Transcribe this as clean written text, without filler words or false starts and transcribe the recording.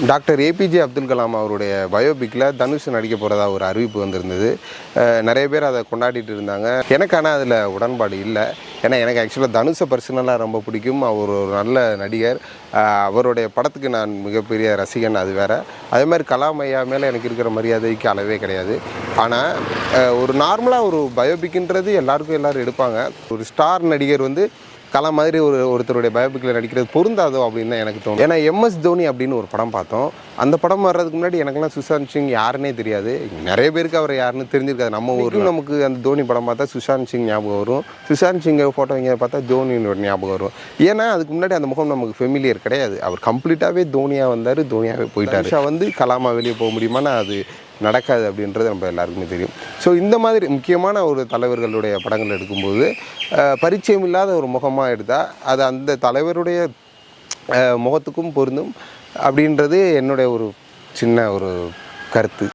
Doctor APJ Abdul Kalam அவருடைய பயோபிக்கில் தனுஷ் நடிக்க போகிறதா ஒரு அறிவிப்பு வந்திருந்தது. நிறைய பேர் அதை கொண்டாடிட்டு இருந்தாங்க. எனக்கு ஆனால் அதில் உடன்பாடு இல்லை. ஏன்னா எனக்கு ஆக்சுவலாக தனுஷை பர்சனலாக ரொம்ப பிடிக்கும். அவர் ஒரு நல்ல நடிகர். அவருடைய படத்துக்கு நான் மிகப்பெரிய ரசிகன், அது வேறு. அதே மாதிரி கலாம் ஐயா மேலே எனக்கு இருக்கிற மரியாதைக்கு அளவே கிடையாது. ஆனால் ஒரு நார்மலாக ஒரு பயோபிக்ன்றது எல்லோரும் எடுப்பாங்க. ஒரு ஸ்டார் நடிகர் கலாம் மாதிரி ஒருத்தருடைய பயோபிக்கில் நடிக்கிறது பொருந்தாதோ அப்படின்னு தான் எனக்கு தோணும். ஏன்னா எம்எஸ் தோனி அப்படின்னு ஒரு படம் பார்த்தோம். அந்த படம் வர்றதுக்கு முன்னாடி எனக்குலாம் சுஷாந்த் சிங் யாருன்னே தெரியாது. நிறைய பேருக்கு அவர் யாருன்னு தெரிஞ்சிருக்காது. நம்ம ஊரில் நமக்கு அந்த தோனி படம் பார்த்தா சுஷாந்த் சிங் ஞாபகம் வரும். சுஷாந்த் சிங்கை ஃபோட்டோ இங்கே பார்த்தா தோனியோட ஞாபகம் வரும். ஏன்னா அதுக்கு முன்னாடி அந்த முகம் நமக்கு ஃபெமிலியர் கிடையாது. அவர் கம்ப்ளீட்டாகவே தோனியாக வந்தார், தோனியாகவே போயிட்டார். கலாமா வெளியே போக முடியுமானா அது நடக்காது அப்படின்றது நம்ம எல்லாருக்குமே தெரியும். ஸோ இந்த மாதிரி முக்கியமான ஒரு தலைவர்களுடைய படங்கள் எடுக்கும்போது பரிச்சயம் இல்லாத ஒரு முகமாக எடுத்தால் அது அந்த தலைவருடைய முகத்துக்கும் பொருந்தும் அப்படின்றது என்னுடைய ஒரு சின்ன ஒரு கருத்து.